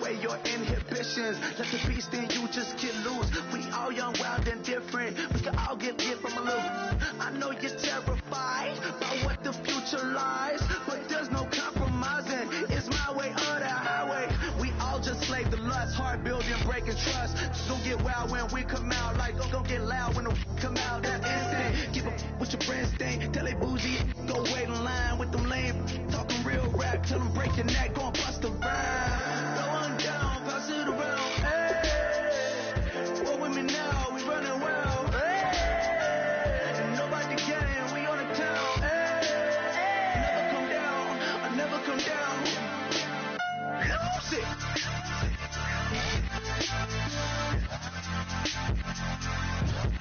away your inhibitions. Let the beast in you just get loose. We all young, wild, and different. We can all get from a little. I know you're terrified by what the future lies, but there's no compromising. It's my way or the highway. We all just slave the lust, heart building, breaking trust. Just don't get wild when we come out, like don't get loud when the come out. That's instant. Keep up with your friends, thing. Tell they bougie, go wait in line with them lame. Talking real rap, tell them break your neck, go and bust a rhyme. Go on down, pass it around. Hey, what with me now? We running well. Hey, and nobody getting, we on the town. Hey, never come down, I never come down. Lose it.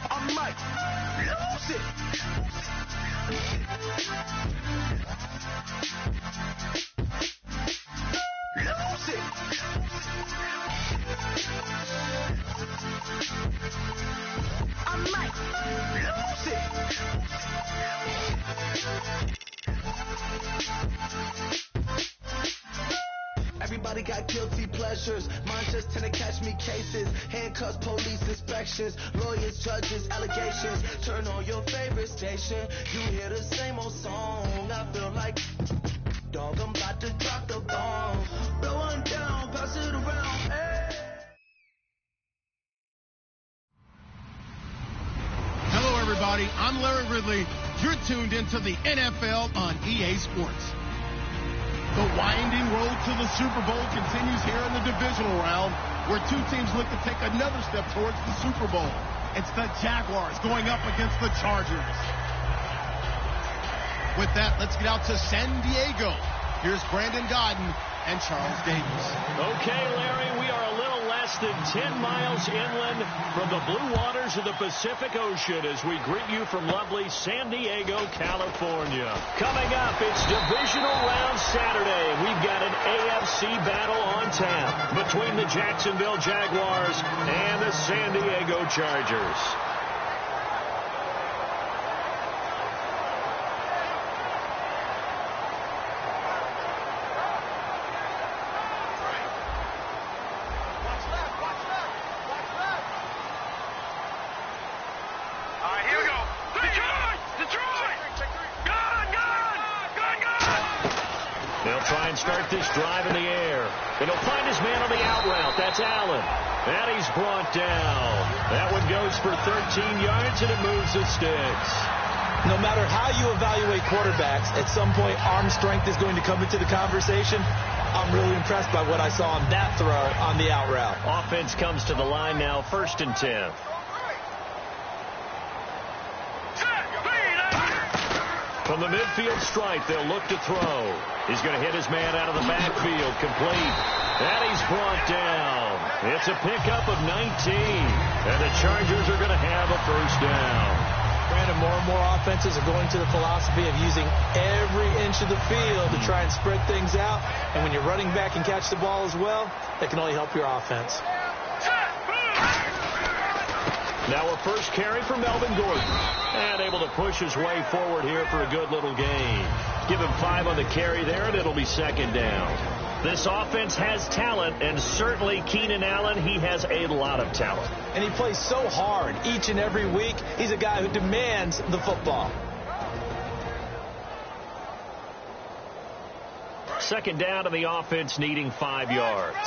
I might lose it. Lose it. I might lose it. Everybody got guilty pleasures. Mine just tend to catch me cases. Handcuffs, police inspections, lawyers, judges, allegations. Turn on your favorite station. You hear the same old song. I feel like, dog, I'm about to drop the bomb. Blow one down, pass it around. Hey. Hello, everybody. I'm Larry Ridley. You're tuned into the NFL on EA Sports. The winding road to the Super Bowl continues here in the divisional round, where two teams look to take another step towards the Super Bowl. It's the Jaguars going up against the Chargers. With that, let's get out to San Diego. Here's Brandon Godden and Charles Davis. Okay, Larry, we are a little less than 10 miles inland from the blue waters of the Pacific Ocean as we greet you from lovely San Diego, California. Coming up, it's divisional round Saturday. We've got an AFC battle on tap between the Jacksonville Jaguars and the San Diego Chargers. Start this drive in the air. And he'll find his man on the out route. That's Allen. And he's brought down. That one goes for 13 yards, and it moves the sticks. No matter how you evaluate quarterbacks, at some point arm strength is going to come into the conversation. I'm really impressed by what I saw on that throw on the out route. Offense comes to the line now, 1st and 10. From the midfield stripe, they'll look to throw. He's going to hit his man out of the backfield, complete. And he's brought down. It's a pickup of 19. And the Chargers are going to have a first down. Brandon, more and more offenses are going to the philosophy of using every inch of the field to try and spread things out. And when you're running back and catch the ball as well, that can only help your offense. Now a first carry for Melvin Gordon. And able to push his way forward here for a good little gain. Give him 5 on the carry there, and it'll be 2nd down. This offense has talent, and certainly Keenan Allen, he has a lot of talent. And he plays so hard each and every week. He's a guy who demands the football. 2nd down, and the offense needing 5 yards.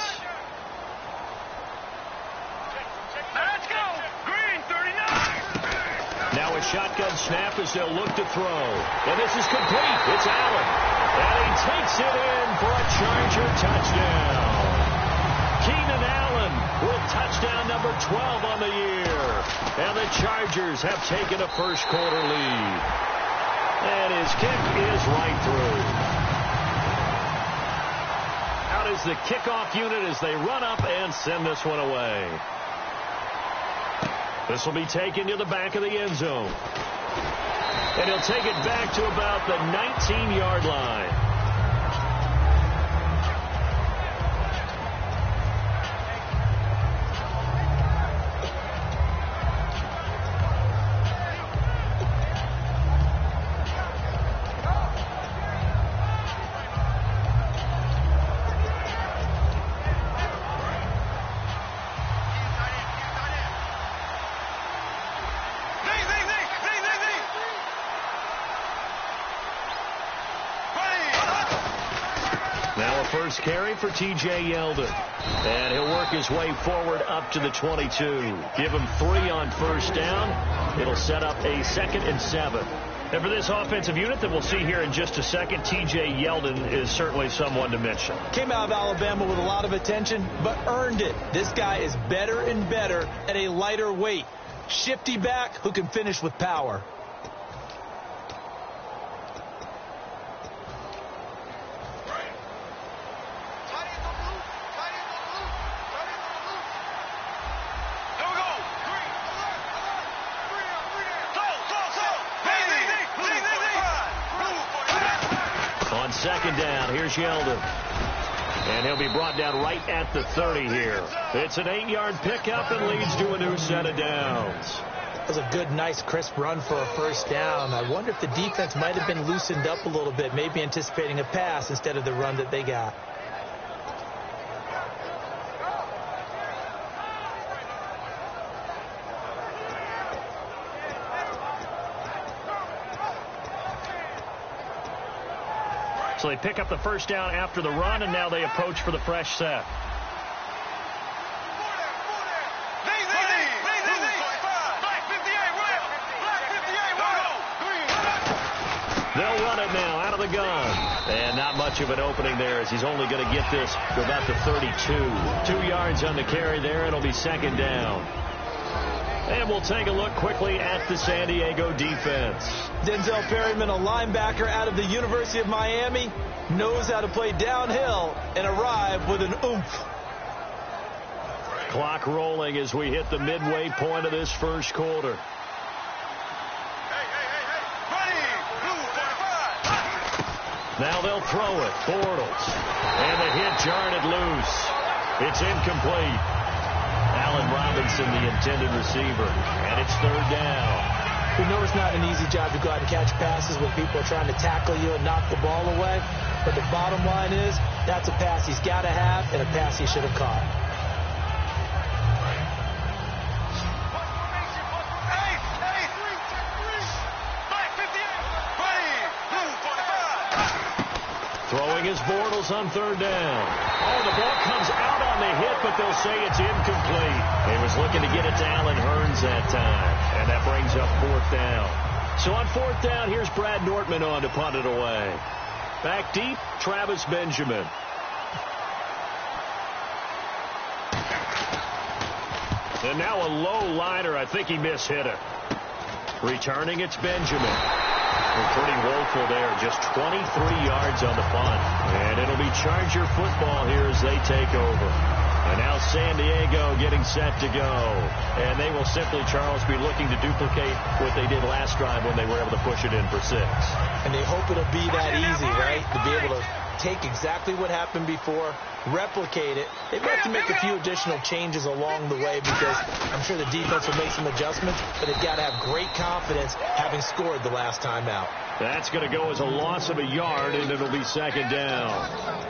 Now a shotgun snap as they'll look to throw. And this is complete. It's Allen. And he takes it in for a Charger touchdown. Keenan Allen with touchdown number 12 on the year. And the Chargers have taken a first quarter lead. And his kick is right through. Out is the kickoff unit as they run up and send this one away. This will be taken to the back of the end zone. And he'll take it back to about the 19-yard line. first carry for T.J. Yeldon. And he'll work his way forward up to the 22. Give him 3 on first down. It'll set up a 2nd and 7. And for this offensive unit that we'll see here in just a second, T.J. Yeldon is certainly someone to mention. Came out of Alabama with a lot of attention, but earned it. This guy is better and better at a lighter weight. Shifty back who can finish with power. On second down, here's Yeldon. And he'll be brought down right at the 30 here. It's an 8-yard pickup and leads to a new set of downs. That was a good, nice, crisp run for a first down. I wonder if the defense might have been loosened up a little bit, maybe anticipating a pass instead of the run that they got. So they pick up the first down after the run, and now they approach for the fresh set. They'll run it now out of the gun. And not much of an opening there as he's only going to get this to about the 32. 2 yards on the carry there. It'll be second down. And we'll take a look quickly at the San Diego defense. Denzel Perryman, a linebacker out of the University of Miami, knows how to play downhill and arrive with an oomph. Clock rolling as we hit the midway point of this first quarter. Now they'll throw it. Bortles. And the hit jarred it loose. It's incomplete. Allen Robinson, the intended receiver. And it's third down. We know it's not an easy job to go out and catch passes when people are trying to tackle you and knock the ball away. But the bottom line is, that's a pass he's got to have and a pass he should have caught. Throwing his Bortles on third down. Oh, the ball comes out on the hit, but they'll say it's incomplete. He was looking to get it to Allen Hurns that time, and that brings up fourth down. So on fourth down, here's Brad Nortman on to punt it away. Back deep, Travis Benjamin. And now a low liner. I think he mishit it. Returning, it's Benjamin. Pretty woeful there, just 23 yards on the punt. And it'll be Charger football here as they take over. And now San Diego getting set to go. And they will simply, Charles, be looking to duplicate what they did last drive when they were able to push it in for 6. And they hope it'll be that easy, right? To be able to take exactly what happened before, replicate it. They have to make a few additional changes along the way because I'm sure the defense will make some adjustments, but they've got to have great confidence having scored the last time out. That's going to go as a loss of a yard, and it'll be second down.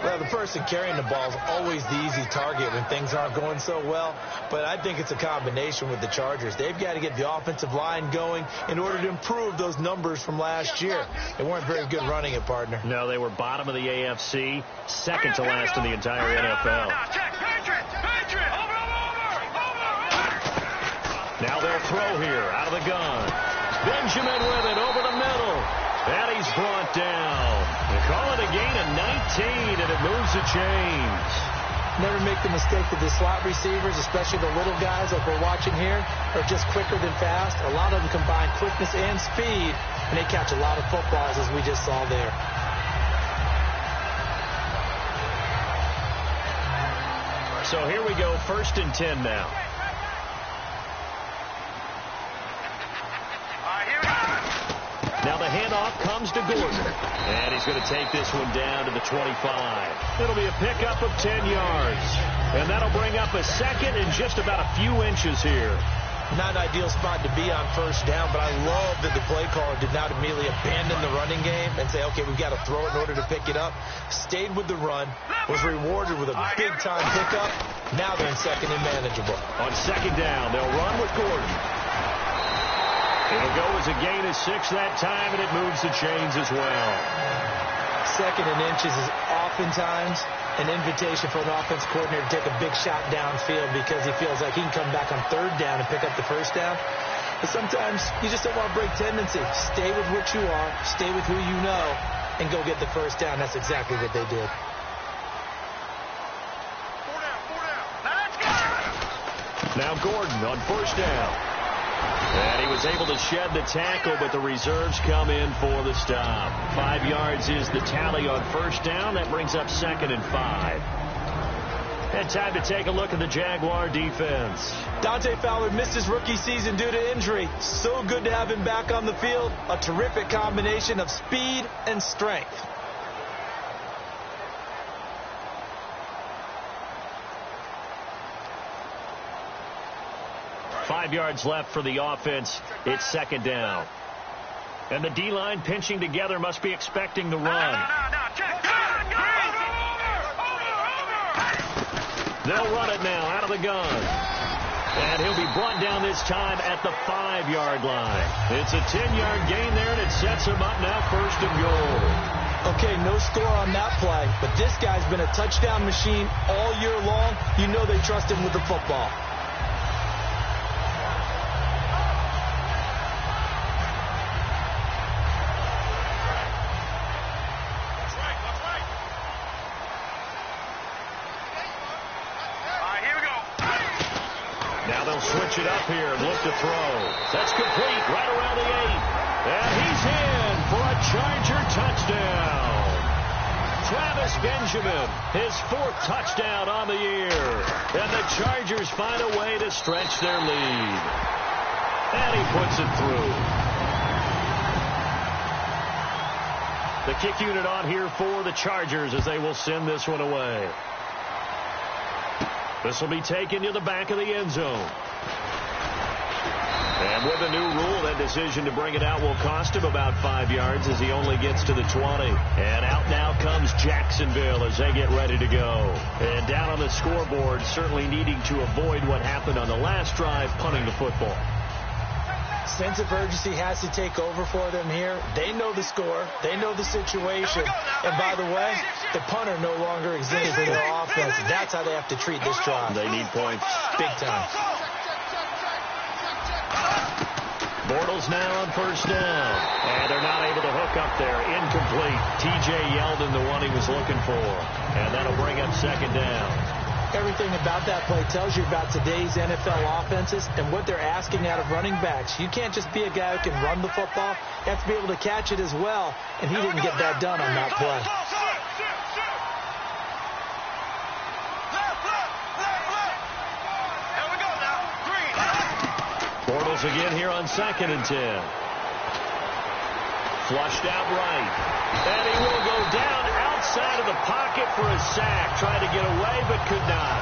Well, the person carrying the ball is always the easy target when things aren't going so well, but I think it's a combination with the Chargers. They've got to get the offensive line going in order to improve those numbers from last year. They weren't very good running it, partner. No, they were bottom of the AFC, second to last in the entire NFL. Now they'll throw here out of the gun. Benjamin with it over the middle. And he's brought down. They call it a gain of 19, and it moves the chains. Never make the mistake that the slot receivers, especially the little guys like we're watching here, are just quicker than fast. A lot of them combine quickness and speed, and they catch a lot of footballs, as we just saw there. So here we go, 1st and 10 now. Now the handoff comes to Gordon. And he's going to take this one down to the 25. It'll be a pickup of 10 yards. And that'll bring up a second and just about a few inches here. Not an ideal spot to be on first down, but I love that the play caller did not immediately abandon the running game and say, okay, we've got to throw it in order to pick it up. Stayed with the run, was rewarded with a big-time pickup. Now they're in second and manageable. On second down, they'll run with Gordon. It'll go as a gain of 6 that time, and it moves the chains as well. Second and inches is oftentimes an invitation for an offense coordinator to take a big shot downfield because he feels like he can come back on third down and pick up the first down. But sometimes you just don't want to break tendency. Stay with what you are, stay with who you know, and go get the first down. That's exactly what they did. Now Gordon on first down. And he was able to shed the tackle, but the reserves come in for the stop. 5 yards is the tally on first down. That brings up 2nd and 5. And time to take a look at the Jaguar defense. Dante Fowler missed his rookie season due to injury. So good to have him back on the field. A terrific combination of speed and strength. Five yards left for the offense. It's 2nd down. And the D-line pinching together must be expecting the run. They'll run it now out of the gun. And he'll be brought down this time at the 5-yard line. It's a 10-yard gain there, and it sets him up now 1st and goal. Okay, no score on that play, but this guy's been a touchdown machine all year long. You know they trust him with the football. Switch it up here and look to throw. That's complete right around the 8. And he's in for a Charger touchdown. Travis Benjamin, his 4th touchdown on the year. And the Chargers find a way to stretch their lead. And he puts it through. The kick unit on here for the Chargers as they will send this one away. This will be taken to the back of the end zone. And with a new rule, that decision to bring it out will cost him about 5 yards as he only gets to the 20. And out now comes Jacksonville as they get ready to go. And down on the scoreboard, certainly needing to avoid what happened on the last drive, punting the football. Sense of urgency has to take over for them here. They know the score. They know the situation. And by the way, the punter no longer exists in their offense. That's how they have to treat this drive. They need points. Big time. Bortles now on first down. And they're not able to hook up there. Incomplete. T.J. Yeldon, the one he was looking for. And that'll bring up 2nd down. Everything about that play tells you about today's NFL offenses and what they're asking out of running backs. You can't just be a guy who can run the football. You have to be able to catch it as well, and he didn't get that done on that play. Bortles again here on 2nd and 10. Flushed out right. And he will go down outside of the pocket for a sack. Tried to get away, but could not.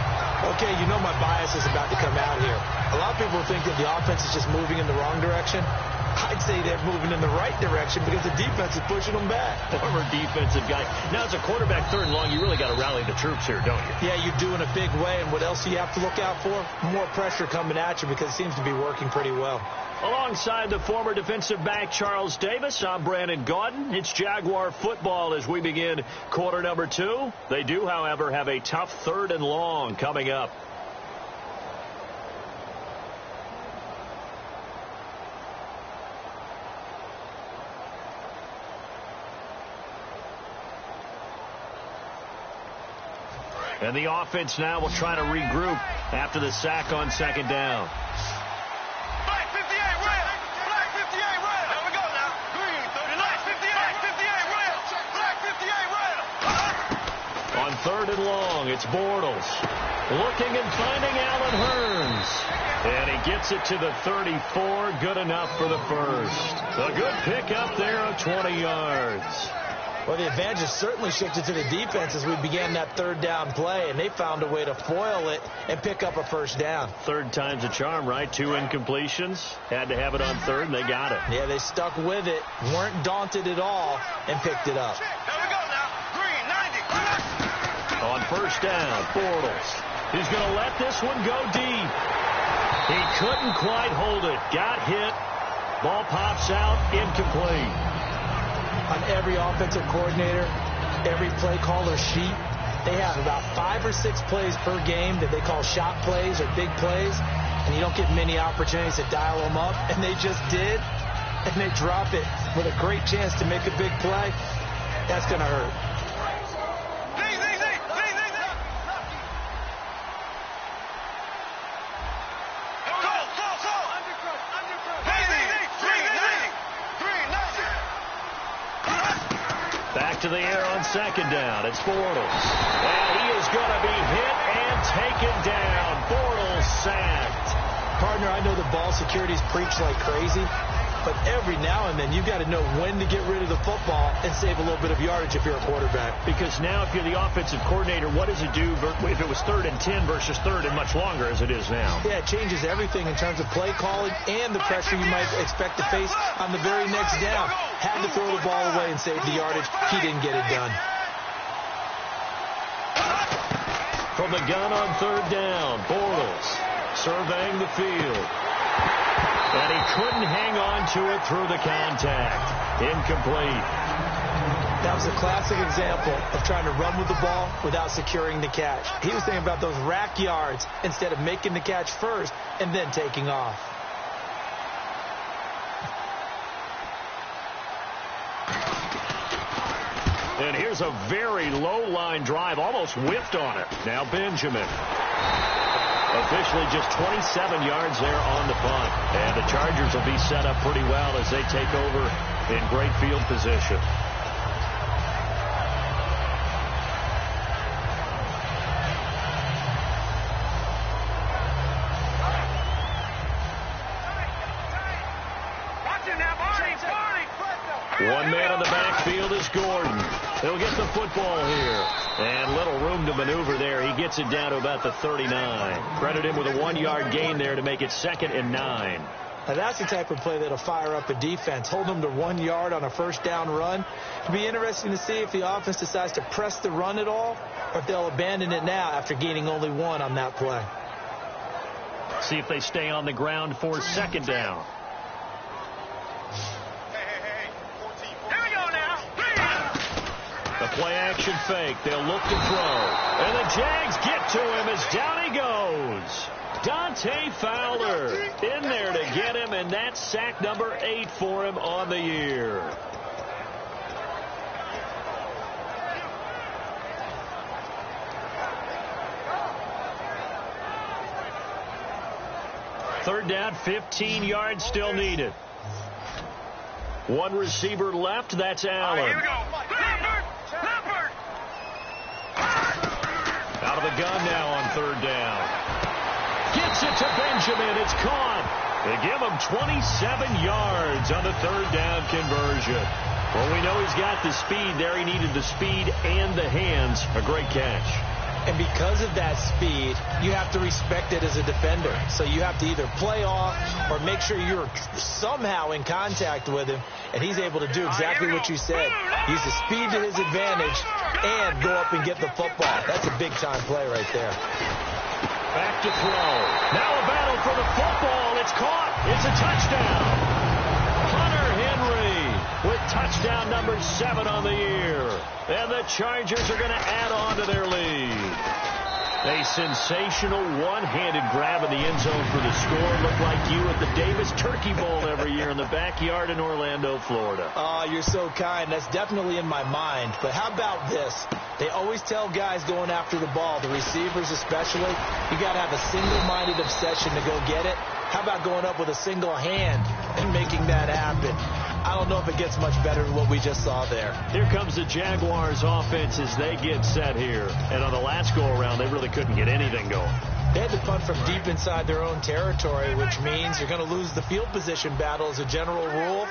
Okay, you know my bias is about to come out here. A lot of people think that the offense is just moving in the wrong direction. I'd say they're moving in the right direction because the defense is pushing them back. Former defensive guy. Now, as a quarterback 3rd and long, you really got to rally the troops here, don't you? Yeah, you do in a big way. And what else do you have to look out for? More pressure coming at you because it seems to be working pretty well. Alongside the former defensive back Charles Davis, I'm Brandon Gaudin. It's Jaguar football as we begin quarter number 2. They do, however, have a tough 3rd and long coming up. And the offense now will try to regroup after the sack on 2nd down. Black 58 rail. Black 58 rail. There we go now. Green 39. Black 58 rail. Black 58 rail. On 3rd and long, it's Bortles. Looking and finding Allen Hurns. And he gets it to the 34. Good enough for the first. A good pickup there of 20 yards. Well, the advantage has certainly shifted to the defense as we began that 3rd down play, and they found a way to foil it and pick up a first down. 3rd time's a charm, right? 2 incompletions. Had to have it on 3rd, and they got it. Yeah, they stuck with it, weren't daunted at all, and picked it up. There we go now. Green 90. On first down, Bortles. He's going to let this one go deep. He couldn't quite hold it. Got hit. Ball pops out, incomplete. On every offensive coordinator, every play caller sheet, they have about 5 or 6 plays per game that they call shot plays or big plays, and you don't get many opportunities to dial them up, and they just did, and they drop it with a great chance to make a big play. That's going to hurt. Back to the air on second down. It's Bortles. And he is going to be hit and taken down. Bortles sacked. Partner, I know the ball security's preached like crazy, but every now and then you've got to know when to get rid of the football and save a little bit of yardage if you're a quarterback. Because now if you're the offensive coordinator, what does it do if it was 3rd and 10 versus 3rd and much longer as it is now? Yeah, it changes everything in terms of play calling and the pressure you might expect to face on the very next down. Had to throw the ball away and save the yardage. He didn't get it done. From the gun on 3rd down, Bortles surveying the field. And he couldn't hang on to it through the contact. Incomplete. That was a classic example of trying to run with the ball without securing the catch. He was thinking about those rack yards instead of making the catch first and then taking off. And here's a very low line drive, almost whiffed on it. Now Benjamin. Officially just 27 yards there on the punt. And the Chargers will be set up pretty well as they take over in great field position. One man on the backfield is Gordon. He'll get the football here. And little room to maneuver there. He gets it down to about the 39. Credit him with a 1-yard gain there to make it 2nd and 9. Now that's the type of play that'll fire up a defense. Hold them to 1 yard on a first down run. It'll be interesting to see if the offense decides to press the run at all or if they'll abandon it now after gaining only 1 on that play. See if they stay on the ground for 2nd down. The play-action fake. They'll look to throw. And the Jags get to him as down he goes. Dante Fowler in there to get him, and that's sack number 8 for him on the year. Third down, 15 yards still needed. One receiver left. That's Allen. Here we go. Leopard. Out of the gun now on 3rd down. Gets it to Benjamin. It's caught. They give him 27 yards on the 3rd down conversion. Well, we know he's got the speed there. He needed the speed and the hands. A great catch. And because of that speed, you have to respect it as a defender. So you have to either play off or make sure you're somehow in contact with him. And he's able to do exactly what you said. Use the speed to his advantage and go up and get the football. That's a big-time play right there. Back to throw. Now a battle for the football. It's caught. It's a touchdown. Hunter Henry with touchdown number 7 on the year. And the Chargers are going to add on to their lead. A sensational one-handed grab in the end zone for the score. Looked like you at the Davis Turkey Bowl every year in the backyard in Orlando, Florida. Oh, you're so kind. That's definitely in my mind. But how about this? They always tell guys going after the ball, the receivers especially, you got to have a single-minded obsession to go get it. How about going up with a single hand and making that happen? I don't know if it gets much better than what we just saw there. Here comes the Jaguars offense as they get set here. And on the last go-around, they really couldn't get anything going. They had to punt from deep inside their own territory, which means you're going to lose the field position battle as a general rule.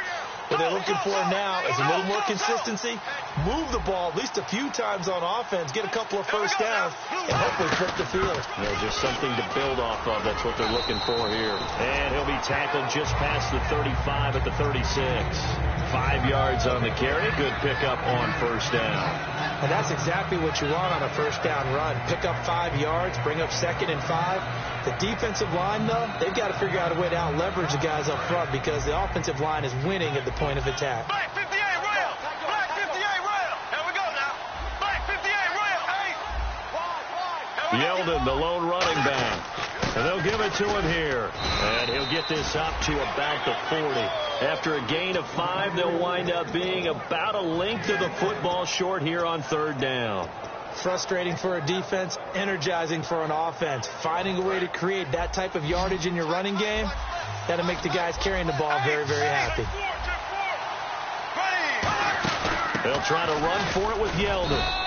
What they're looking for now is a little more consistency, move the ball at least a few times on offense, get a couple of first downs, and hopefully flip the field. Yeah, just something to build off of. That's what they're looking for here. And he'll be tackled just past the 35 at the 36. 5 yards on the carry. Good pickup on first down. And that's exactly what you want on a first down run. Pick up 5 yards, bring up 2nd and 5. The defensive line, though, they've got to figure out a way to out-leverage the guys up front because the offensive line is winning at the point of attack. Black 58 rail. Black 58 rail. Here we go now. Yeldon, the lone running back. And they'll give it to him here. And he'll get this up to about the 40. After a gain of 5, they'll wind up being about a length of the football short here on third down. Frustrating for a defense, energizing for an offense. Finding a way to create that type of yardage in your running game, that'll make the guys carrying the ball very, very happy. They'll try to run for it with Yeldon.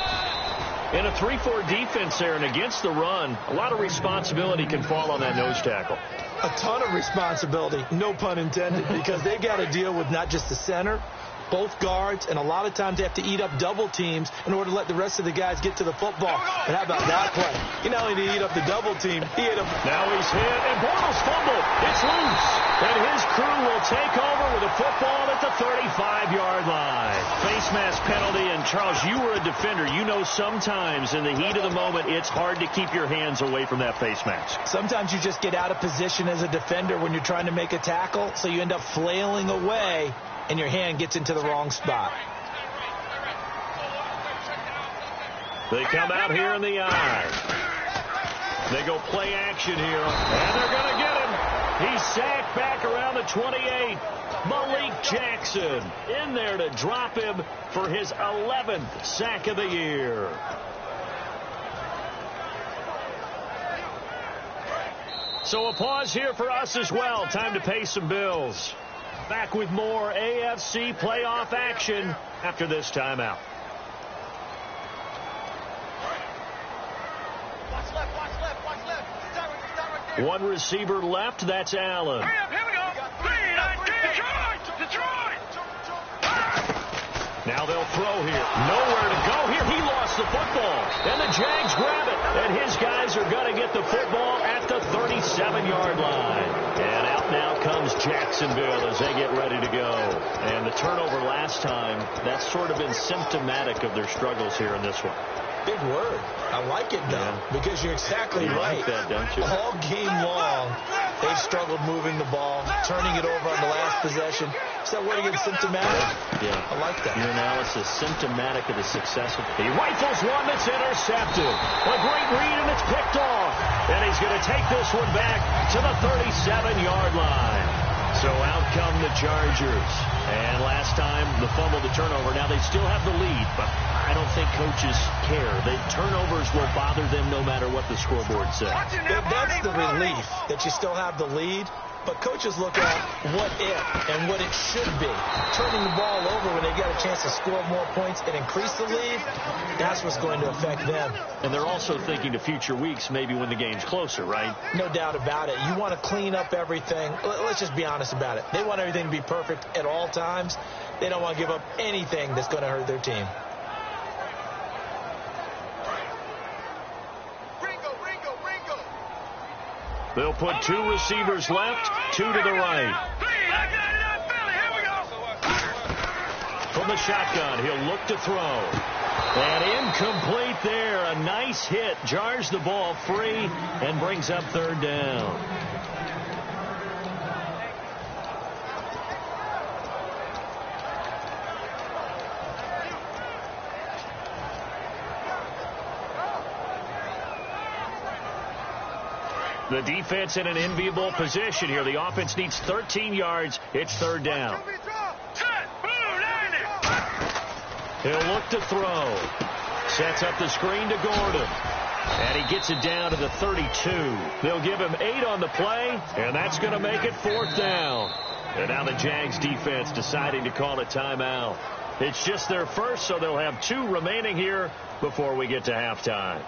In a 3-4 defense there and against the run, a lot of responsibility can fall on that nose tackle. A ton of responsibility, no pun intended, because they've got to deal with not just the center, both guards, and a lot of times they have to eat up double teams in order to let the rest of the guys get to the football. And how about that play? He not only did he eat up the double team, he hit him. Now he's hit, and Bortles fumbled. It's loose. And his crew will take over with a football at the 35-yard line. Face mask penalty, and Charles, you were a defender. You know sometimes in the heat of the moment, it's hard to keep your hands away from that face mask. Sometimes you just get out of position as a defender when you're trying to make a tackle, so you end up flailing away, and your hand gets into the wrong spot. They come out here in the eye. They go play action here, and they're going to get him. He's sacked back around the 28. Malik Jackson in there to drop him for his 11th sack of the year. So a pause here for us as well. Time to pay some bills. Back with more AFC playoff action after this timeout. One receiver left. That's Allen. Here we go. Detroit. Now they'll throw here. Nowhere to go here. He lost the football. And the Jags grab it. And his guys are going to get the football at the 37-yard line. And out now comes Jacksonville as they get ready to go. And the turnover last time, that's sort of been symptomatic of their struggles here in this one. Big word. I like it, though, because you're exactly right. Like that, don't you? All game long, they've struggled moving the ball, turning it over on the last possession. Is that word against symptomatic? Yeah. I like that. Your analysis, symptomatic of the success. He rifles one that's intercepted. A great read, and it's picked off. And he's going to take this one back to the 37-yard line. So out come the Chargers. And last time, the fumble, the turnover. Now they still have the lead, but I don't think coaches care. The turnovers will bother them no matter what the scoreboard says. That's the relief, that you still have the lead. But coaches look at what if and what it should be. Turning the ball over when they get a chance to score more points and increase the lead, that's what's going to affect them. And they're also thinking to future weeks, maybe when the game's closer, right? No doubt about it. You want to clean up everything. Let's just be honest about it. They want everything to be perfect at all times. They don't want to give up anything that's going to hurt their team. They'll put two receivers left, two to the right. From the shotgun, he'll look to throw. And incomplete there. A nice hit. Jars the ball free and brings up third down. The defense in an enviable position here. The offense needs 13 yards. It's third down. He'll look to throw. Sets up the screen to Gordon. And he gets it down to the 32. They'll give him 8 on the play, and that's going to make it fourth down. And now the Jags defense deciding to call a timeout. It's just their first, so they'll have 2 remaining here before we get to halftime.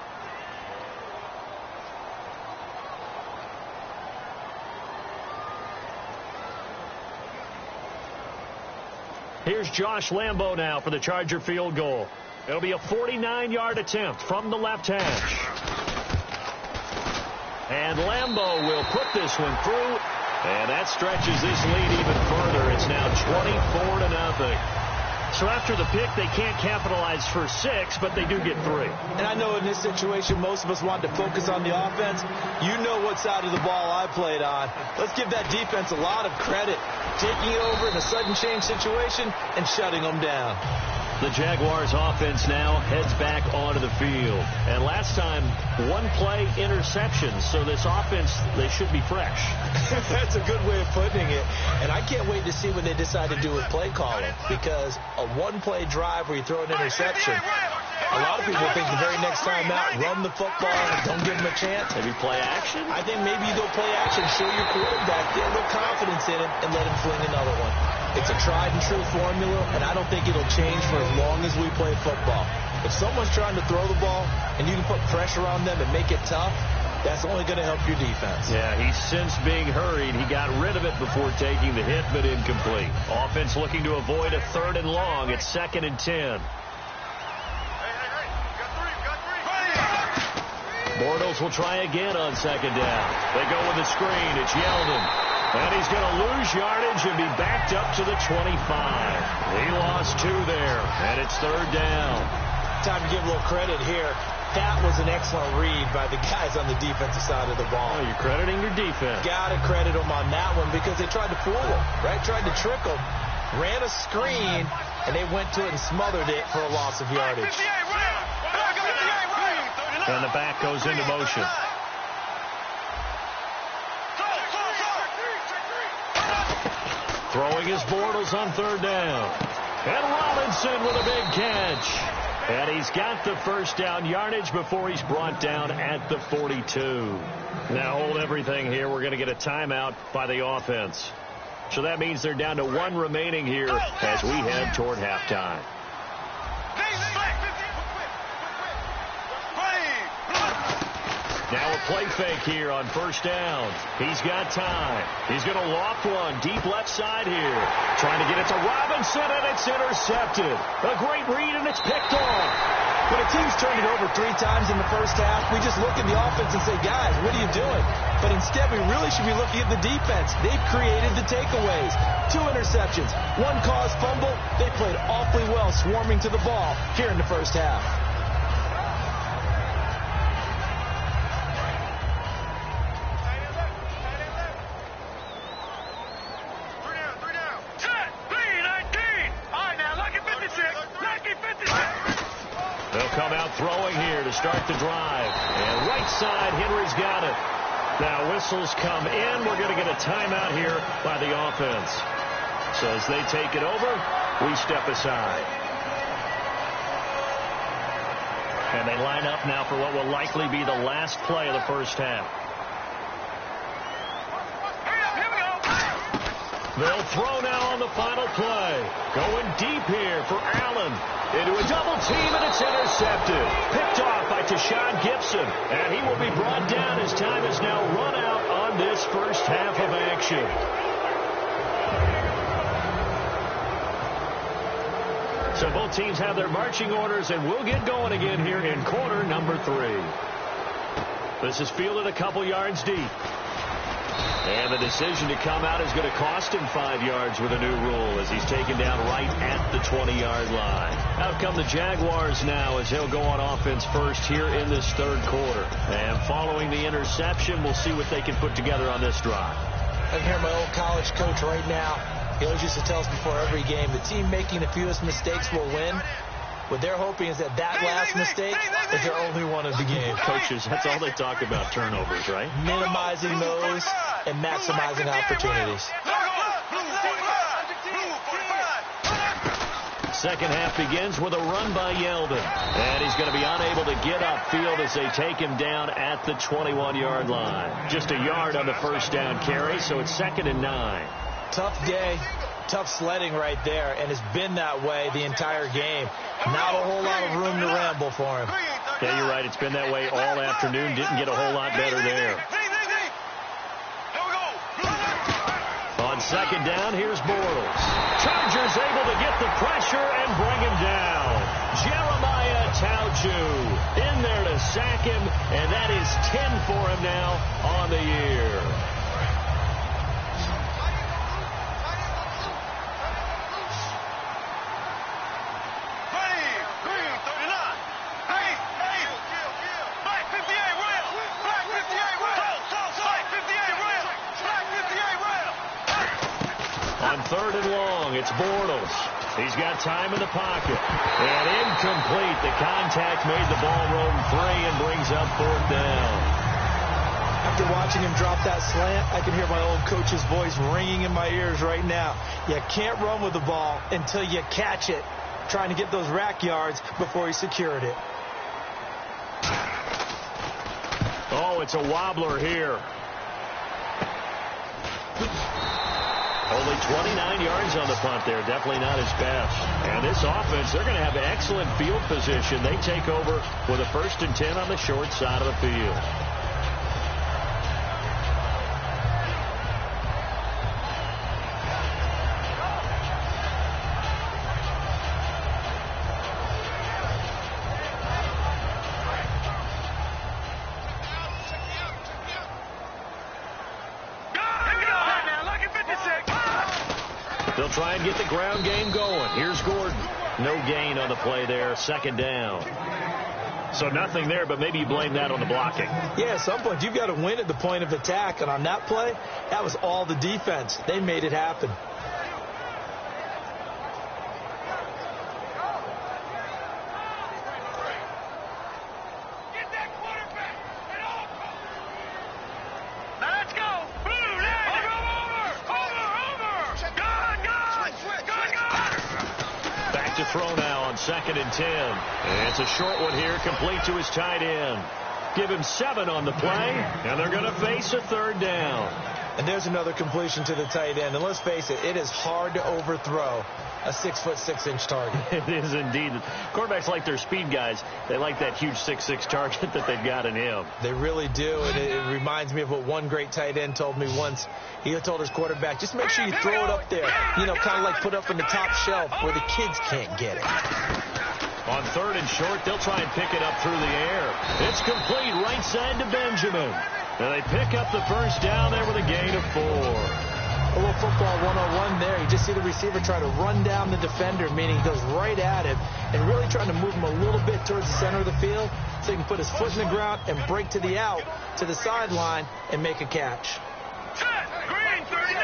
Here's Josh Lambo now for the Charger field goal. It'll be a 49-yard attempt from the left hash. And Lambo will put this one through, and that stretches this lead even further. It's now 24-0. So after the pick, they can't capitalize for 6, but they do get 3. And I know in this situation, most of us want to focus on the offense. You know what side of the ball I played on. Let's give that defense a lot of credit. Taking it over in a sudden change situation and shutting them down. The Jaguars offense now heads back onto the field. And last time, one-play interceptions. So this offense, they should be fresh. That's a good way of putting it. And I can't wait to see what they decide to do with play calling. Because a one-play drive where you throw an interception, a lot of people think the very next time out, run the football, don't give them a chance. Maybe play action? I think maybe you go play action, show your quarterback, get a little confidence in him, and let him fling another one. It's a tried-and-true formula, and I don't think it'll change for as long as we play football. If someone's trying to throw the ball, and you can put pressure on them and make it tough, that's only going to help your defense. Yeah, he's since being hurried. He got rid of it before taking the hit, but incomplete. Offense looking to avoid a 3rd and long. It's 2nd and 10. Bortles will try again on 2nd down. They go with the screen. It's Yeldon. And he's going to lose yardage and be backed up to the 25. He lost 2 there, and it's 3rd down. Time to give a little credit here. That was an excellent read by the guys on the defensive side of the ball. Oh, you're crediting your defense. Got to credit them on that one because they tried to fool them, right? Tried to trick them, ran a screen, and they went to it and smothered it for a loss of yardage. And the back goes into motion. Throwing his Bortles on 3rd down. And Robinson with a big catch. And he's got the 1st down yardage before he's brought down at the 42. Now hold everything here. We're going to get a timeout by the offense. So that means they're down to 1 remaining here as we head toward halftime. Now a play fake here on 1st down. He's got time. He's going to loft one deep left side here. Trying to get it to Robinson, and it's intercepted. A great read, and it's picked off. When a team's turned it over 3 times in the first half, we just look at the offense and say, guys, what are you doing? But instead, we really should be looking at the defense. They've created the takeaways. 2 interceptions, 1 caused fumble. They played awfully well swarming to the ball here in the first half. They'll come out throwing here to start the drive. And right side, Henry's got it. Now whistles come in. We're going to get a timeout here by the offense. So as they take it over, we step aside. And they line up now for what will likely be the last play of the first half. They'll throw now on the final play. Going deep here for Allen. Into a double team, and it's intercepted. Picked off by Tashawn Gibson. And he will be brought down as time is now run out on this first half of action. So both teams have their marching orders, and we'll get going again here in quarter number 3. This is fielded a couple yards deep. And the decision to come out is going to cost him 5 yards with a new rule as he's taken down right at the 20-yard line. Out come the Jaguars now as he'll go on offense first here in this 3rd quarter. And following the interception, we'll see what they can put together on this drive. I can hear my old college coach right now. He always used to tell us before every game, the team making the fewest mistakes will win. What they're hoping is that last mistake is their only one of the game. Coaches, that's all they talk about, turnovers, right? Minimizing those and maximizing opportunities. Second half begins with a run by Yeldon. And he's going to be unable to get upfield as they take him down at the 21-yard line. Just a yard on the first down carry, so it's 2nd and 9. Tough day, tough sledding right there, and it's been that way the entire game. Not a whole lot of room to ramble for him. Yeah, you're right. It's been that way all afternoon. Didn't get a whole lot better there. On 2nd down, here's Bortles. Chargers able to get the pressure and bring him down. Jeremiah Tauchu in there to sack him, and that is 10 for him now on the year. On 3rd and long, it's Bortles. He's got time in the pocket. And incomplete. The contact made the ball roam free and brings up 4th down. After watching him drop that slant, I can hear my old coach's voice ringing in my ears right now. You can't run with the ball until you catch it. Trying to get those rack yards before he secured it. Oh, it's a wobbler here. Only 29 yards on the punt there. Definitely not his best. And this offense, they're going to have excellent field position. They take over with a 1st and 10 on the short side of the field. They'll try and get the ground game going. Here's Gordon. No gain on the play there. 2nd down. So nothing there, but maybe you blame that on the blocking. Yeah, at some point, you've got to win at the point of attack. And on that play, that was all the defense. They made it happen. Throw now on 2nd and 10. And it's a short one here, complete to his tight end. Give him 7 on the play, and they're going to face a 3rd down. And there's another completion to the tight end. And let's face it, it is hard to overthrow a 6'6" target. It is indeed. Quarterbacks like their speed guys. They like that huge 6'6" target that they've got in him. They really do, and it reminds me of what one great tight end told me once. He told his quarterback, just make sure you throw it up there. You know, kind of like put up on the top shelf where the kids can't get it. On 3rd and short, they'll try and pick it up through the air. It's complete right side to Benjamin. And they pick up the 1st down there with a gain of 4. A little football 101 there. You just see the receiver try to run down the defender, meaning he goes right at him and really trying to move him a little bit towards the center of the field so he can put his foot in the ground and break to the out, to the sideline, and make a catch. Green, 39.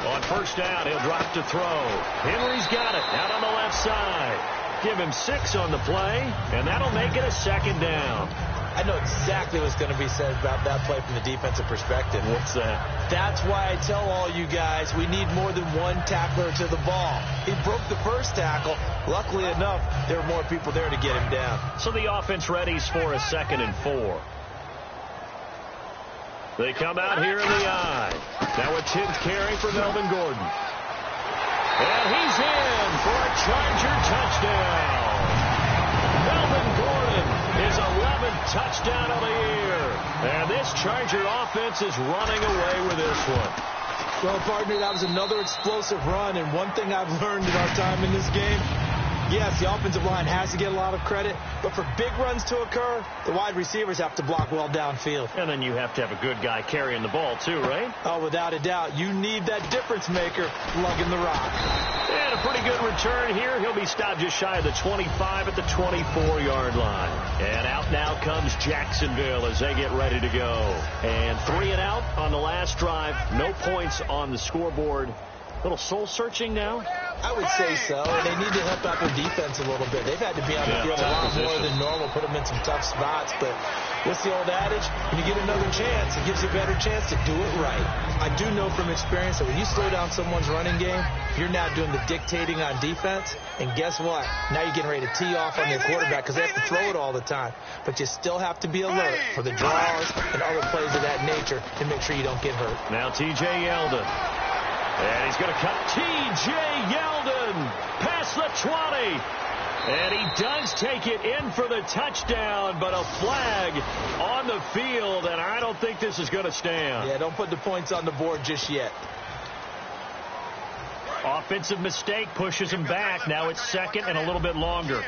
On 1st down, he'll drop to throw. Henry's got it out on the left side. Give him 6 on the play, and that'll make it a 2nd down. I know exactly what's going to be said about that play from the defensive perspective. What's that? That's why I tell all you guys we need more than one tackler to the ball. He broke the 1st tackle. Luckily enough, there were more people there to get him down. So the offense readies for a 2nd and 4. They come out here in the I. Now a 10th carry for Melvin Gordon. And he's in for a Charger touchdown. Melvin Gordon, his 11th touchdown of the year. And this Charger offense is running away with this one. Well, partner, that was another explosive run. And one thing I've learned in our time in this game, yes, the offensive line has to get a lot of credit, but for big runs to occur, the wide receivers have to block well downfield. And then you have to have a good guy carrying the ball too, right? Oh, without a doubt. You need that difference maker lugging the rock. And a pretty good return here. He'll be stopped just shy of the 25 at the 24-yard line. And out now comes Jacksonville as they get ready to go. And 3 and out on the last drive. No points on the scoreboard. A little soul-searching now. I would say so, and they need to help out their defense a little bit. They've had to be on the field a lot more than normal, put them in some tough spots. But what's the old adage? When you get another chance, it gives you a better chance to do it right. I do know from experience that when you slow down someone's running game, you're now doing the dictating on defense. And guess what? Now you're getting ready to tee off on your quarterback because they have to throw it all the time. But you still have to be alert for the draws and other plays of that nature to make sure you don't get hurt. Now T.J. Yeldon. And he's going to cut T.J. Yeldon past the 20. And he does take it in for the touchdown, but a flag on the field, and I don't think this is going to stand. Yeah, don't put the points on the board just yet. Offensive mistake pushes him back. Now it's 2nd and a little bit longer.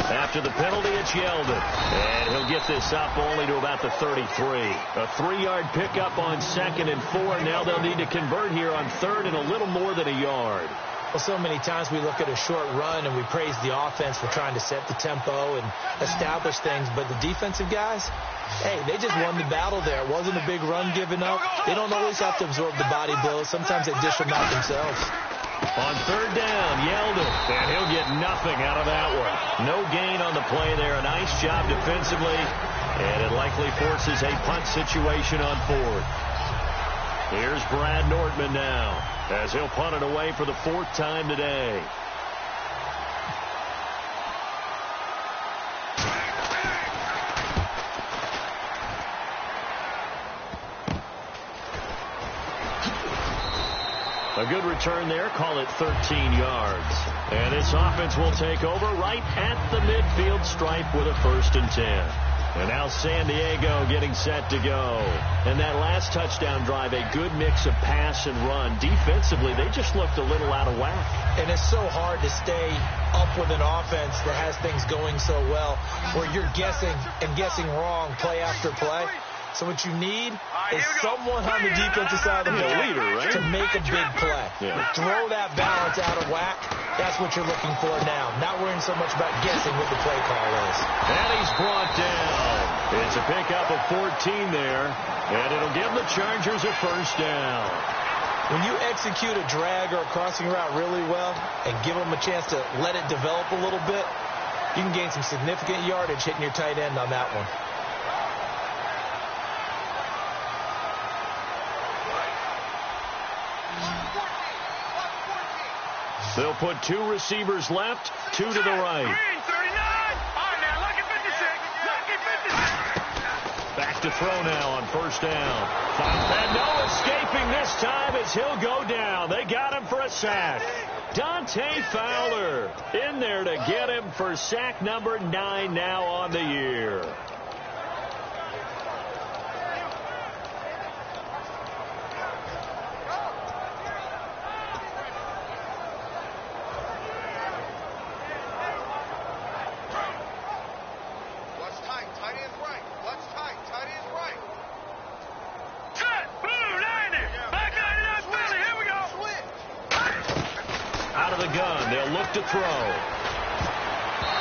After the penalty, it's Yeldon. And he'll get this up only to about the 33. A 3-yard pickup on 2nd and 4. Now they'll need to convert here on 3rd and a little more than a yard. Well, so many times we look at a short run and we praise the offense for trying to set the tempo and establish things, but the defensive guys, hey, they just won the battle there. It wasn't a big run given up. They don't always have to absorb the body blows. Sometimes they dish them out themselves. On third down, Yeldon, and he'll get nothing out of that one. No gain on the play there. A nice job defensively, and it likely forces a punt situation on fourth. Here's Brad Nortman now, as he'll punt it away for the fourth time today. A good return there. Call it 13 yards. And this offense will take over right at the midfield stripe with a 1st and 10. And now San Diego getting set to go. And that last touchdown drive, a good mix of pass and run. Defensively, they just looked a little out of whack. And it's so hard to stay up with an offense that has things going so well, where you're guessing and guessing wrong play after play. So what you need is someone on the defensive side of the ball to make a big play. Yeah. Throw that balance out of whack. That's what you're looking for now. Not worrying so much about guessing what the play call is. And he's brought down. It's a pickup of 14 there, and it'll give the Chargers a 1st down. When you execute a drag or a crossing route really well and give them a chance to let it develop a little bit, you can gain some significant yardage hitting your tight end on that one. They'll put 2 receivers left, 2 to the right. Green, 39. All right, now, lucky 56. Lucky 56. Back to throw now on 1st down. And no escaping this time as he'll go down. They got him for a sack. Dante Fowler in there to get him for sack number 9 now on the year. To throw.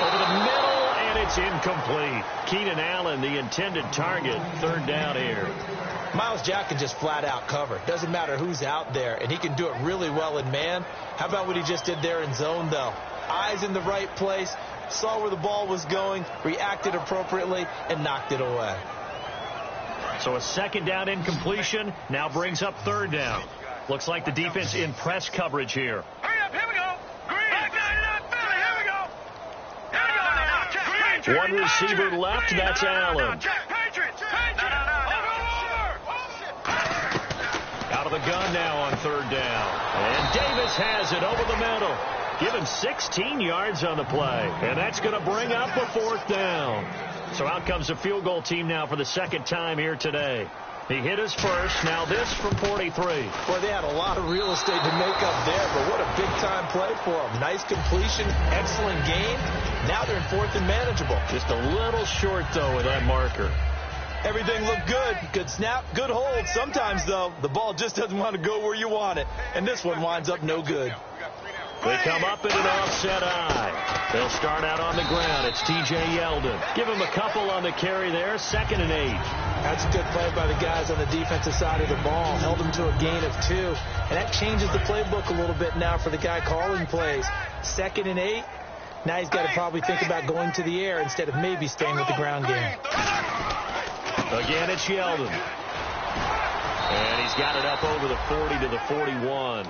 Over the middle, and it's incomplete. Keenan Allen, the intended target. 3rd down here. Myles Jack can just flat out cover. Doesn't matter who's out there, and he can do it really well in man. How about what he just did there in zone, though? Eyes in the right place, saw where the ball was going, reacted appropriately, and knocked it away. So a 2nd down incompletion now brings up 3rd down. Looks like the defense in press coverage here. One receiver left, that's Allen. Out of the gun now on 3rd down. And Davis has it over the middle. Give him 16 yards on the play. And that's going to bring up a 4th down. So out comes the field goal team now for the 2nd time here today. He hit his first. Now this from 43. Boy, they had a lot of real estate to make up there, but what a big-time play for them. Nice completion, excellent gain. Now they're in 4th and manageable. Just a little short, though, with that marker. Everything looked good. Good snap, good hold. Sometimes, though, the ball just doesn't want to go where you want it, and this one winds up no good. They come up in an offset eye. They'll start out on the ground. It's T.J. Yeldon. Give him a couple on the carry there. 2nd and 8. That's a good play by the guys on the defensive side of the ball. Held them to a gain of 2. And that changes the playbook a little bit now for the guy calling plays. 2nd and 8. Now he's got to probably think about going to the air instead of maybe staying with the ground game. Again, it's Yeldon. And he's got it up over the 40 to the 41.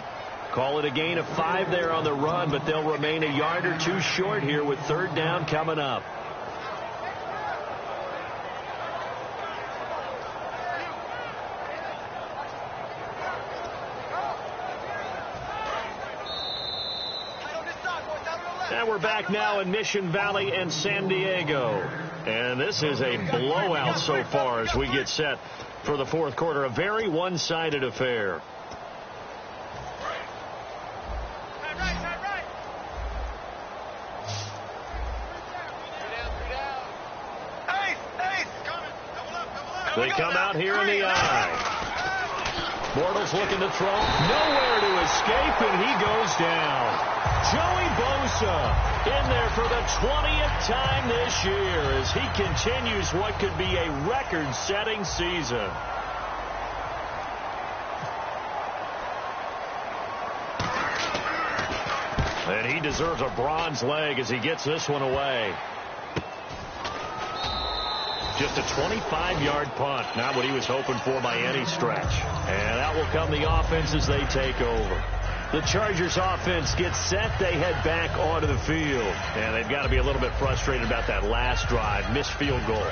Call it a gain of 5 there on the run, but they'll remain a yard or 2 short here with 3rd down coming up. And we're back now in Mission Valley and San Diego. And this is a blowout so far as we get set for the 4th quarter. A very one-sided affair. They come out here in the eye. Bortles looking to throw. Nowhere to escape, and he goes down. Joey Bosa in there for the 20th time this year as he continues what could be a record-setting season. And he deserves a bronze leg as he gets this one away. Just a 25-yard punt, not what he was hoping for by any stretch. And out will come the offense as they take over. The Chargers offense gets set. They head back onto the field. And they've got to be a little bit frustrated about that last drive. Missed field goal.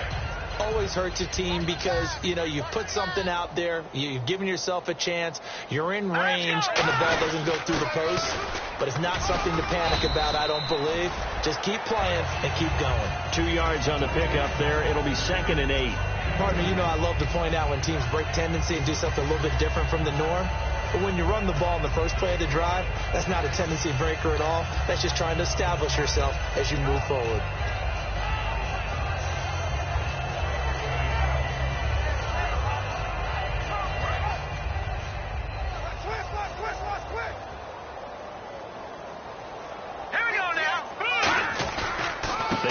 Always hurts a team because, you know, you put something out there, you've given yourself a chance, you're in range, and the ball doesn't go through the post. But it's not something to panic about, I don't believe. Just keep playing and keep going. 2 yards on the pickup there. It'll be 2nd and 8. Partner, you know I love to point out when teams break tendency and do something a little bit different from the norm. But when you run the ball in the first play of the drive, that's not a tendency breaker at all. That's just trying to establish yourself as you move forward.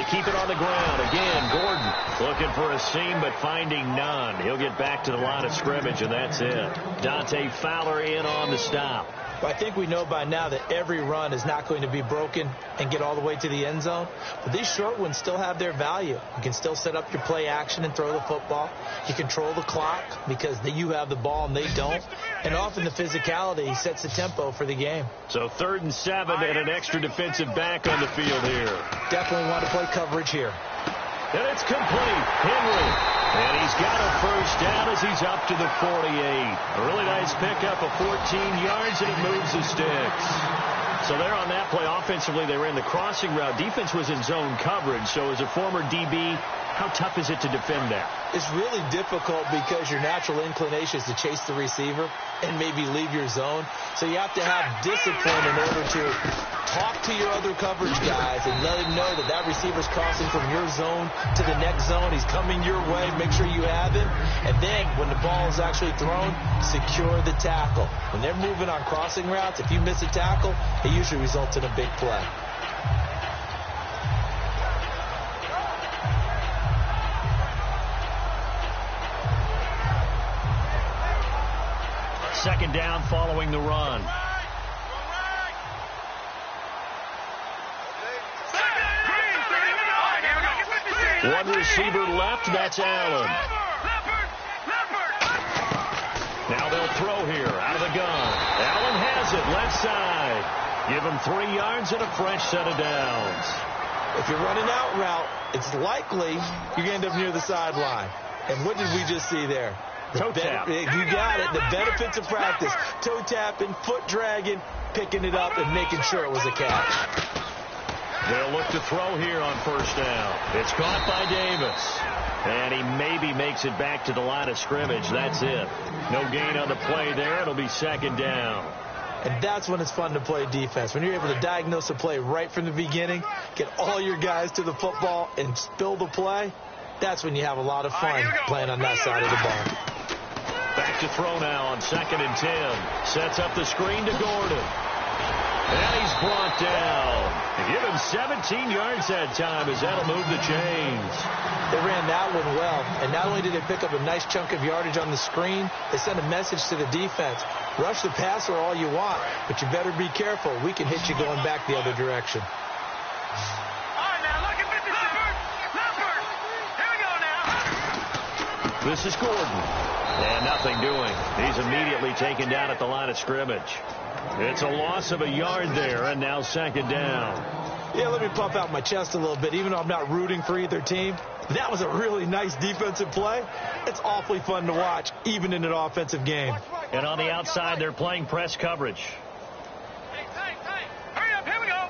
Keep it on the ground. Again, Gordon looking for a seam, but finding none. He'll get back to the line of scrimmage, and that's it. Dante Fowler in on the stop. I think we know by now that every run is not going to be broken and get all the way to the end zone. But these short ones still have their value. You can still set up your play action and throw the football. You control the clock because you have the ball and they don't. And often the physicality sets the tempo for the game. So 3rd and 7 and an extra defensive back on the field here. Definitely want to play coverage here. And it's complete. Henry. And he's got a first down as he's up to the 48. A really nice pickup of 14 yards, and it moves the sticks. So there on that play, offensively, they ran the crossing route. Defense was in zone coverage. So as a former DB, how tough is it to defend that? It's really difficult because your natural inclination is to chase the receiver and maybe leave your zone. So you have to have discipline in order to talk to your other coverage guys and let him know that that receiver's crossing from your zone to the next zone. He's coming your way. Make sure you have him. And then when the ball is actually thrown, secure the tackle. When they're moving on crossing routes, if you miss a tackle, it usually results in a big play. Second down following the run. One receiver left, that's Allen. Now they'll throw here out of the gun. Allen has it, left side. Give him 3 yards and a fresh set of downs. If you're running out route, it's likely you're going to end up near the sideline. And what did we just see there? Toe tap. You got it. The benefits of practice. Toe tapping, foot dragging, picking it up, and making sure it was a catch. They'll look to throw here on first down. It's caught by Davis. And he maybe makes it back to the line of scrimmage. That's it. No gain on the play there. It'll be 2nd down. And that's when it's fun to play defense. When you're able to diagnose a play right from the beginning, get all your guys to the football, and spill the play, that's when you have a lot of fun playing on that side of the ball. Back to throw now on 2nd and 10. Sets up the screen to Gordon. And he's brought down. They give him 17 yards that time as that'll move the chains. They ran that one well. And not only did they pick up a nice chunk of yardage on the screen, they sent a message to the defense. Rush the passer all you want, but you better be careful. We can hit you going back the other direction. This is Gordon. And nothing doing. He's immediately taken down at the line of scrimmage. It's a loss of a yard there, and now 2nd down. Yeah, let me puff out my chest a little bit, even though I'm not rooting for either team. That was a really nice defensive play. It's awfully fun to watch, even in an offensive game. And on the outside, they're playing press coverage. Hurry up, here we go.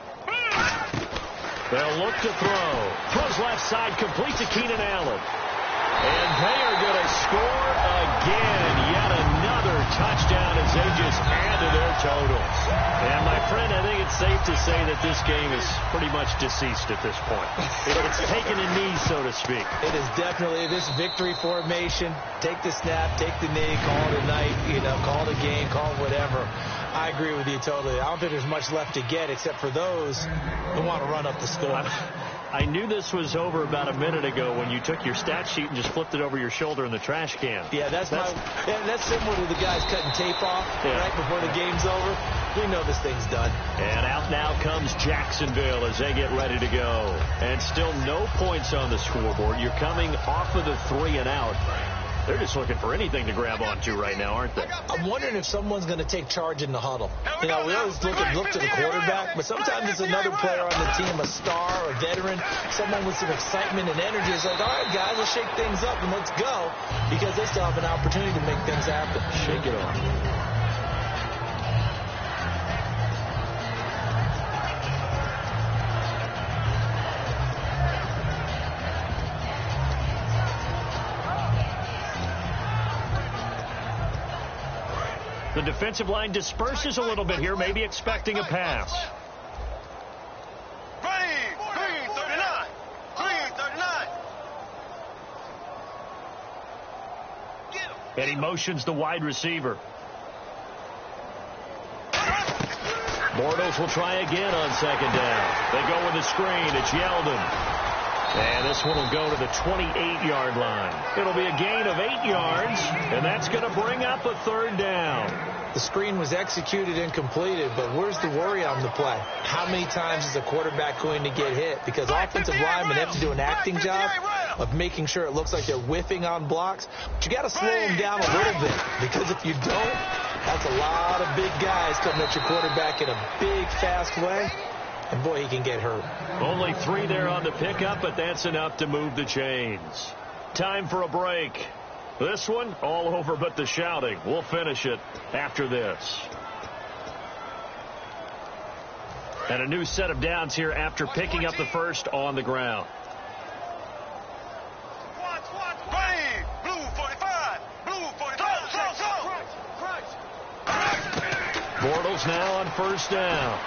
They'll look to throw. Throws left side, complete to Keenan Allen. And they are going to score again. Yet another touchdown as they just add to their totals. And, my friend, I think it's safe to say that this game is pretty much deceased at this point. It's taken a knee, so to speak. It is definitely this victory formation. Take the snap, take the knee, call it a night, call it a game, call it whatever. I agree with you totally. I don't think there's much left to get except for those who want to run up the score. I knew this was over about a minute ago when you took your stat sheet and just flipped it over your shoulder in the trash can. Yeah, that's similar to the guys cutting tape off right before the game's over. We know this thing's done. And out now comes Jacksonville as they get ready to go. And still no points on the scoreboard. You're coming off of the 3 and out. They're just looking for anything to grab onto right now, aren't they? I'm wondering if someone's going to take charge in the huddle. We always look to the quarterback, but sometimes it's another player on the team, a star, a veteran, someone with some excitement and energy. It's like, all right, guys, let's shake things up and let's go, because they still have an opportunity to make things happen. Shake it off. The defensive line disperses a little bit here, maybe expecting a pass. Green 39. Green 39. And he motions the wide receiver. Bortles will try again on second down. They go with a screen. It's Yeldon. And this one will go to the 28-yard line. It'll be a gain of 8 yards, and that's going to bring up a third down. The screen was executed and completed, but where's the worry on the play? How many times is a quarterback going to get hit? Because offensive linemen have to do an acting job of making sure it looks like they're whiffing on blocks. But you got to slow them down a little bit, because if you don't, that's a lot of big guys coming at your quarterback in a big, fast way. And, boy, he can get hurt. Only 3 there on the pickup, but that's enough to move the chains. Time for a break. This one, all over but the shouting. We'll finish it after this. And a new set of downs here after picking up the first on the ground. Blue 45. Blue 45. Bortles now on first down.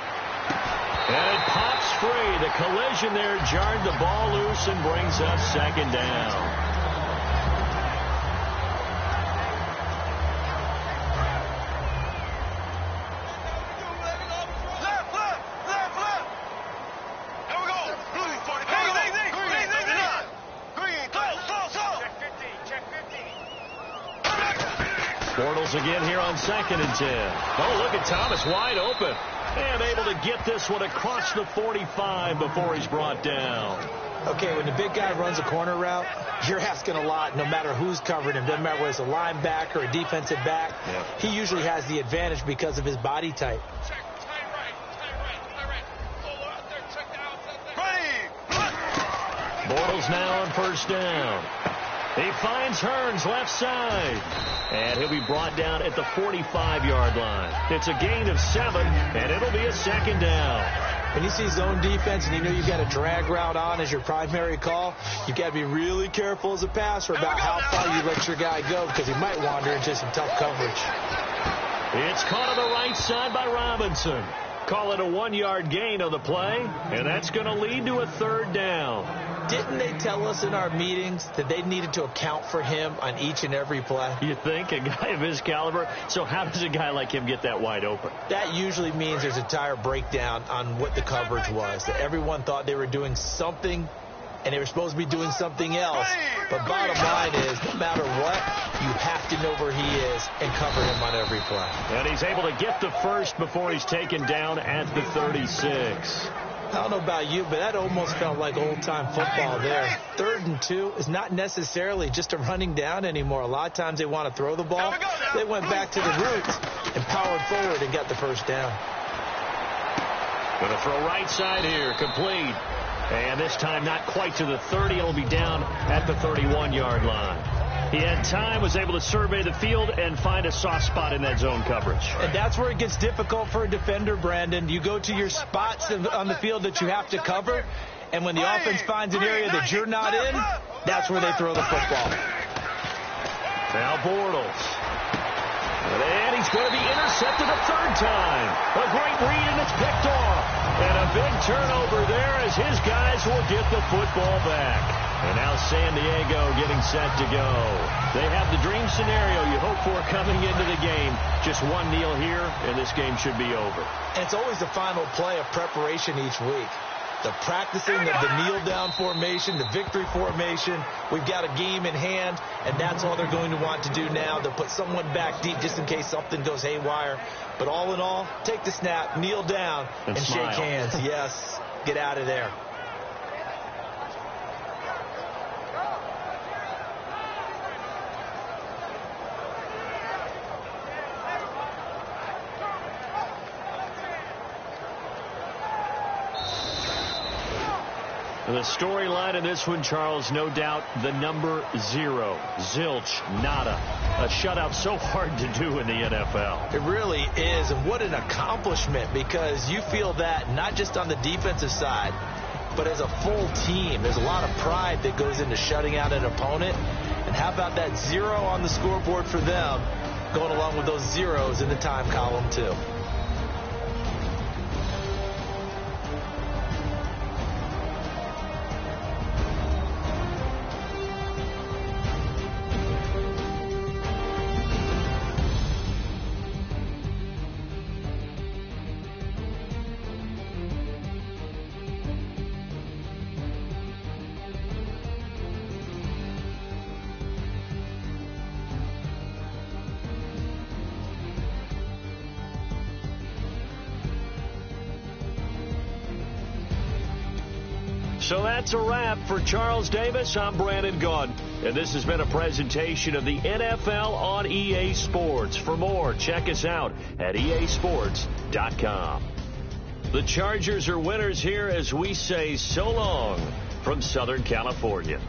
And it pops free. The collision there jarred the ball loose and brings up second down. Bortles again here on 2nd and 10. Oh, look at Thomas wide open. And able to get this one across the 45 before he's brought down. Okay, when the big guy runs a corner route, you're asking a lot no matter who's covering him. Doesn't matter whether it's a linebacker or a defensive back. Yeah. He usually has the advantage because of his body type. Bortles now on first down. He finds Hearns left side. And he'll be brought down at the 45-yard line. It's a gain of 7, and it'll be a second down. When you see zone defense and you know you've got a drag route on as your primary call, you've got to be really careful as a passer about how far you let your guy go, because he might wander into some tough coverage. It's caught on the right side by Robinson. Call it a 1-yard gain on the play, and that's going to lead to a third down. Didn't they tell us in our meetings that they needed to account for him on each and every play? You think? A guy of his caliber? So how does a guy like him get that wide open? That usually means there's a entire breakdown on what the coverage was. That everyone thought they were doing something, and they were supposed to be doing something else. But bottom line is, no matter what, you have to know where he is and cover him on every play. And he's able to get the first before he's taken down at the 36. I don't know about you, but that almost felt like old-time football there. 3rd and 2 is not necessarily just a running down anymore. A lot of times they want to throw the ball. They went back to the roots and powered forward and got the first down. Going to throw right side here, complete. And this time not quite to the 30. It'll be down at the 31-yard line. He had time, was able to survey the field and find a soft spot in that zone coverage. And that's where it gets difficult for a defender, Brandon. You go to your spots on the field that you have to cover, and when the offense finds an area that you're not in, that's where they throw the football. Now Bortles. And he's going to be intercepted a third time. A great read, and it's picked off. And a big turnover there as his guys will get the football back. And now San Diego getting set to go. They have the dream scenario you hope for coming into the game. Just one kneel here, and this game should be over. And it's always the final play of preparation each week. The practicing of the kneel-down formation, the victory formation. We've got a game in hand, and that's all they're going to want to do now. They'll put someone back deep just in case something goes haywire. But all in all, take the snap, kneel down, and shake hands. Yes, get out of there. The storyline in this one, Charles, no doubt the number 0. Zilch, nada. A shutout so hard to do in the NFL. It really is, and what an accomplishment, because you feel that not just on the defensive side, but as a full team. There's a lot of pride that goes into shutting out an opponent. And how about that 0 on the scoreboard for them, going along with those zeros in the time column, too. So that's a wrap for Charles Davis. I'm Brandon Gaudin, and this has been a presentation of the NFL on EA Sports. For more, check us out at easports.com. The Chargers are winners here as we say so long from Southern California.